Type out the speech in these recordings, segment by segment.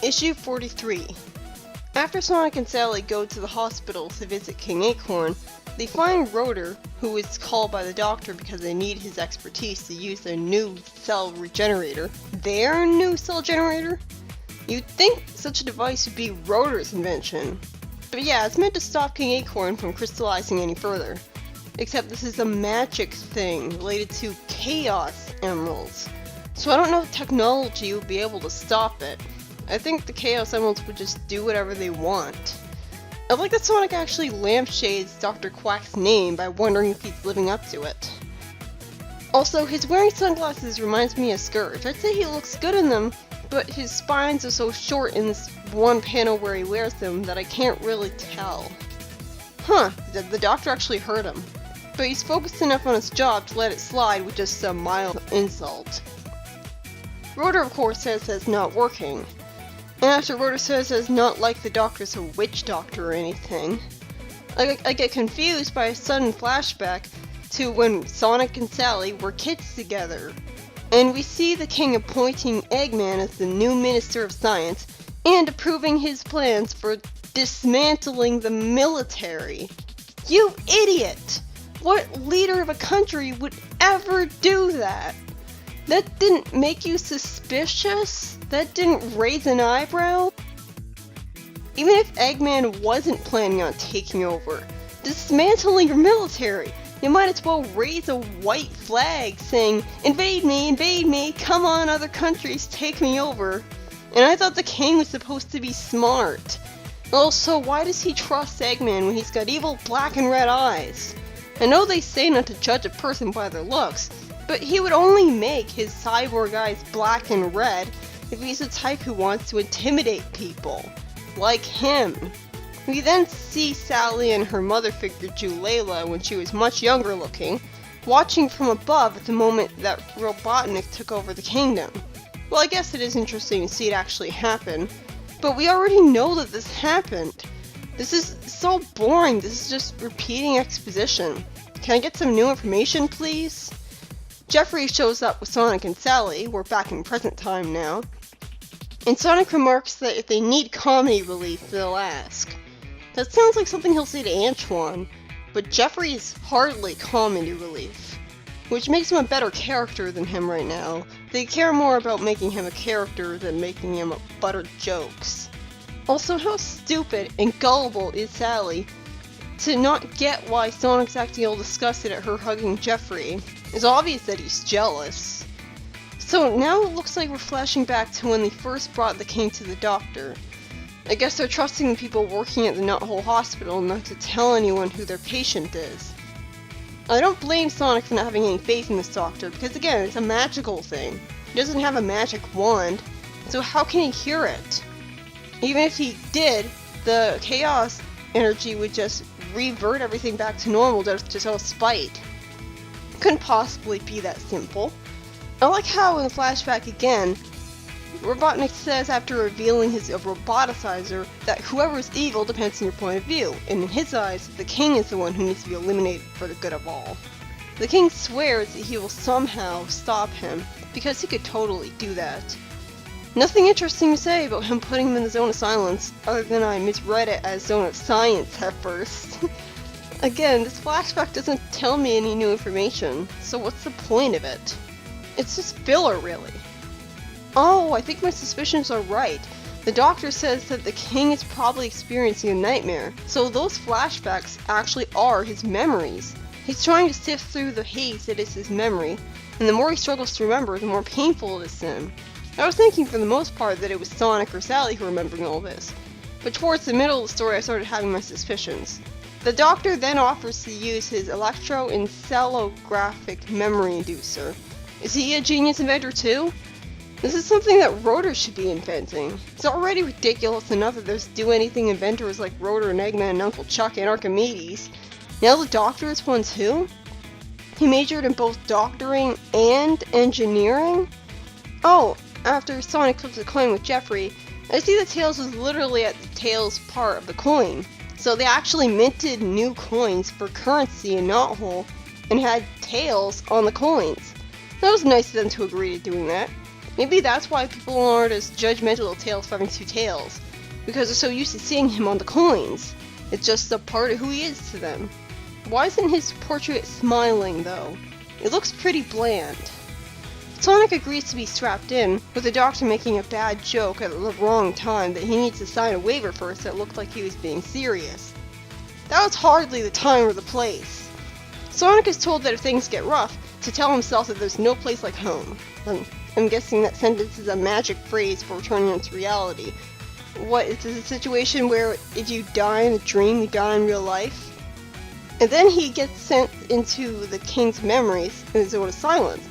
Issue 43. After Sonic and Sally go to the hospital to visit King Acorn, they find Rotor, who is called by the doctor because they need his expertise to use their new cell regenerator. Their new cell generator? You'd think such a device would be Rotor's invention. But yeah, it's meant to stop King Acorn from crystallizing any further. Except this is a magic thing related to Chaos Emeralds. So I don't know if technology would be able to stop it. I think the Chaos Emeralds would just do whatever they want. I like that Sonic actually lampshades Dr. Quack's name by wondering if he's living up to it. Also, his wearing sunglasses reminds me of Scourge. I'd say he looks good in them, but his spines are so short in this one panel where he wears them that I can't really tell. Huh, the doctor actually hurt him. But he's focused enough on his job to let it slide with just a mild insult. Rotor, of course, says it's not working. And after Rotor says it's not like the doctor's a witch doctor or anything, I get confused by a sudden flashback to when Sonic and Sally were kids together. And we see the king appointing Eggman as the new Minister of Science and approving his plans for dismantling the military. You idiot! What leader of a country would ever do that? That didn't make you suspicious? That didn't raise an eyebrow? Even if Eggman wasn't planning on taking over, dismantling your military, you might as well raise a white flag saying, invade me, come on other countries, take me over. And I thought the king was supposed to be smart. Also, why does he trust Eggman when he's got evil black and red eyes? I know they say not to judge a person by their looks, but he would only make his cyborg eyes black and red if he's the type who wants to intimidate people. Like him. We then see Sally and her mother figure Julayla when she was much younger looking, watching from above at the moment that Robotnik took over the kingdom. Well, I guess it is interesting to see it actually happen, but we already know that this happened. This is so boring, this is just repeating exposition. Can I get some new information, please? Jeffrey shows up with Sonic and Sally, we're back in present time now, and Sonic remarks that if they need comedy relief, they'll ask. That sounds like something he'll say to Antoine, but Jeffrey is hardly comedy relief, which makes him a better character than him right now. They care more about making him a character than making him butter jokes. Also, how stupid and gullible is Sally to not get why Sonic's acting all disgusted at her hugging Jeffrey? It's obvious that he's jealous. So now it looks like we're flashing back to when they first brought the king to the doctor. I guess they're trusting the people working at the Knothole Hospital not to tell anyone who their patient is. I don't blame Sonic for not having any faith in this doctor, because again, it's a magical thing. He doesn't have a magic wand, so how can he cure it? Even if he did, the chaos energy would just revert everything back to normal just out of spite. Couldn't possibly be that simple. I like how in the flashback again, Robotnik says after revealing his roboticizer that whoever is evil depends on your point of view, and in his eyes, the king is the one who needs to be eliminated for the good of all. The king swears that he will somehow stop him, because he could totally do that. Nothing interesting to say about him putting him in the zone of silence, other than I misread it as zone of science at first. Again, this flashback doesn't tell me any new information, so what's the point of it? It's just filler, really. Oh, I think my suspicions are right. The doctor says that the king is probably experiencing a nightmare, so those flashbacks actually are his memories. He's trying to sift through the haze that is his memory, and the more he struggles to remember, the more painful it is to him. I was thinking for the most part that it was Sonic or Sally who were remembering all this, but towards the middle of the story I started having my suspicions. The doctor then offers to use his electroencephalographic memory inducer. Is he a genius inventor too? This is something that Rotor should be inventing. It's already ridiculous enough that there's do-anything inventors like Rotor and Eggman and Uncle Chuck and Archimedes. Now the doctor is one too? He majored in both doctoring and engineering? Oh, after Sonic flips a coin with Jeffrey, I see that Tails was literally at the Tails part of the coin. So they actually minted new coins for currency in Knothole and had Tails on the coins. That was nice of them to agree to doing that. Maybe that's why people aren't as judgmental of Tails having two tails, because they're so used to seeing him on the coins. It's just a part of who he is to them. Why isn't his portrait smiling, though? It looks pretty bland. Sonic agrees to be strapped in, with the doctor making a bad joke at the wrong time that he needs to sign a waiver first that looked like he was being serious. That was hardly the time or the place. Sonic is told that if things get rough, to tell himself that there's no place like home. I'm guessing that sentence is a magic phrase for returning into reality. What, is this a situation where if you die in a dream, you die in real life? And then he gets sent into the king's memories in his own silence.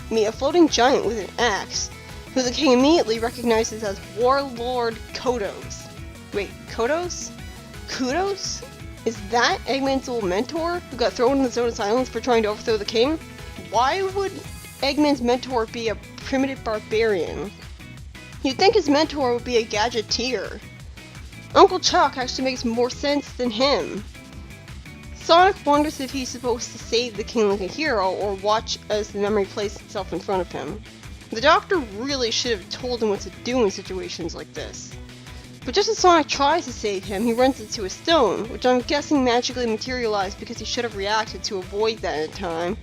Meet a floating giant with an axe, who the king immediately recognizes as Warlord Kodos. Wait, Kodos? Kudos? Is that Eggman's old mentor, who got thrown in the Zone of Silence for trying to overthrow the king? Why would Eggman's mentor be a primitive barbarian? You'd think his mentor would be a gadgeteer. Uncle Chuck actually makes more sense than him. Sonic wonders if he's supposed to save the king like a hero or watch as the memory plays itself in front of him. The doctor really should have told him what to do in situations like this. But just as Sonic tries to save him, he runs into a stone, which I'm guessing magically materialized because he should have reacted to avoid that in time.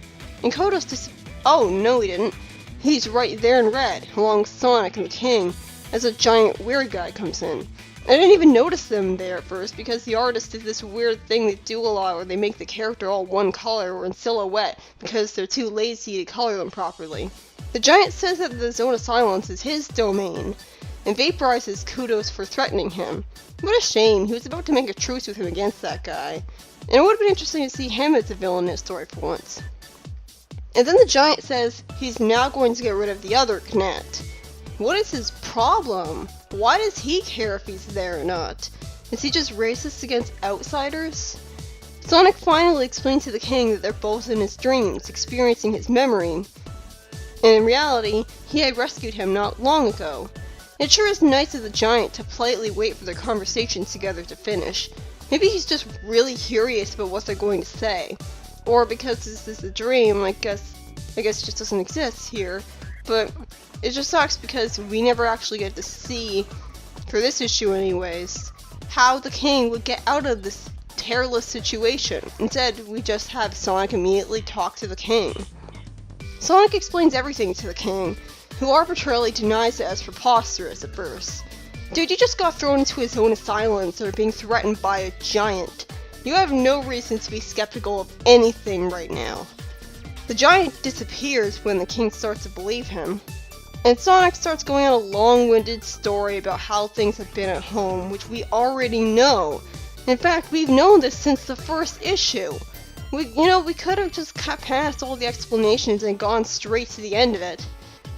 And Kodos oh, no he didn't. He's right there in red, along with Sonic and the king, as a giant weird guy comes in. I didn't even notice them there at first because the artist did this weird thing they do a lot where they make the character all one color or in silhouette because they're too lazy to color them properly. The giant says that the Zone of Silence is his domain, and vaporizes Kudos for threatening him. What a shame, he was about to make a truce with him against that guy. And it would have been interesting to see him as a villain in a story for once. And then the giant says he's now going to get rid of the other Knet. What is his problem? Why does he care if he's there or not? Is he just racist against outsiders? Sonic finally explains to the king that they're both in his dreams, experiencing his memory. And in reality, he had rescued him not long ago. It sure is nice of the giant to politely wait for their conversations together to finish. Maybe he's just really curious about what they're going to say. Or because this is a dream, I guess it just doesn't exist here. But it just sucks because we never actually get to see, for this issue anyways, how the king would get out of this tearless situation. Instead, we just have Sonic immediately talk to the king. Sonic explains everything to the king, who arbitrarily denies it as preposterous at first. Dude, you just got thrown into his Zone of Silence or being threatened by a giant. You have no reason to be skeptical of anything right now. The giant disappears when the king starts to believe him, and Sonic starts going on a long-winded story about how things have been at home, which we already know. In fact, we've known this since the first issue. We could have just cut past all the explanations and gone straight to the end of it.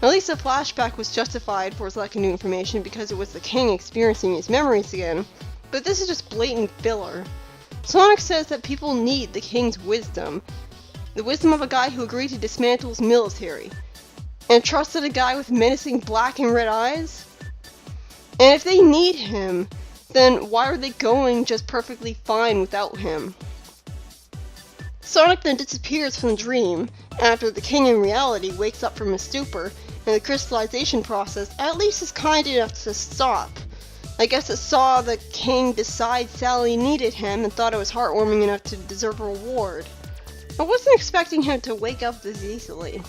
At least the flashback was justified for its lack of new information because it was the king experiencing his memories again, but this is just blatant filler. Sonic says that people need the king's wisdom. The wisdom of a guy who agreed to dismantle his military. And trusted a guy with menacing black and red eyes? And if they need him, then why are they going just perfectly fine without him? Sonic then disappears from the dream, after the king in reality wakes up from his stupor, and the crystallization process at least is kind enough to stop. I guess it saw the king decide Sally needed him and thought it was heartwarming enough to deserve a reward. I wasn't expecting him to wake up this easily.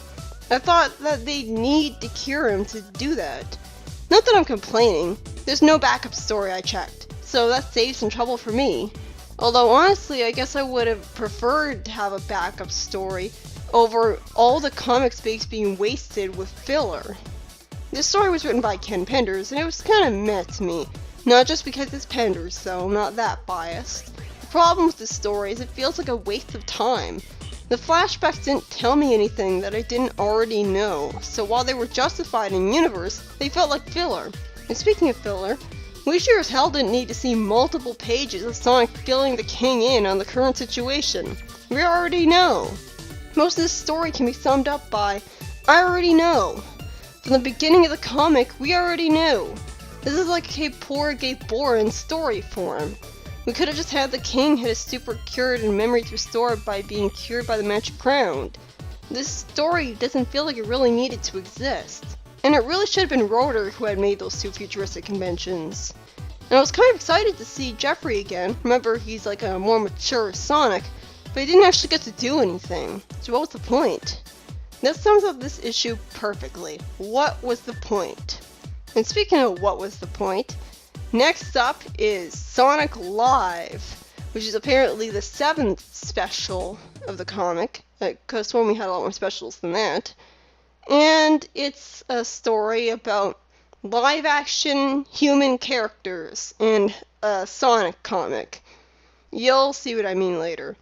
I thought that they'd need to cure him to do that. Not that I'm complaining, there's no backup story I checked, so that saves some trouble for me. Although honestly, I guess I would have preferred to have a backup story over all the comic space being wasted with filler. This story was written by Ken Penders, and it was kinda meh to me. Not just because it's Penders, though, I'm not that biased. The problem with this story is it feels like a waste of time. The flashbacks didn't tell me anything that I didn't already know, so while they were justified in universe, they felt like filler. And speaking of filler, we sure as hell didn't need to see multiple pages of Sonic filling the king in on the current situation. We already know. Most of this story can be summed up by, I already know. From the beginning of the comic, we already knew. This is like a poor gay Borin story form. We could have just had the king had his stupor cured and memories restored by being cured by the magic crown. This story doesn't feel like it really needed to exist. And it really should have been Rotor who had made those two futuristic conventions. And I was kind of excited to see Jeffrey again. Remember, he's like a more mature Sonic, but he didn't actually get to do anything. So what was the point? That sums up this issue perfectly. What was the point? And speaking of what was the point, next up is Sonic Live, which is apparently the 7th special of the comic. Because when we had a lot more specials than that. And it's a story about live-action human characters in a Sonic comic. You'll see what I mean later.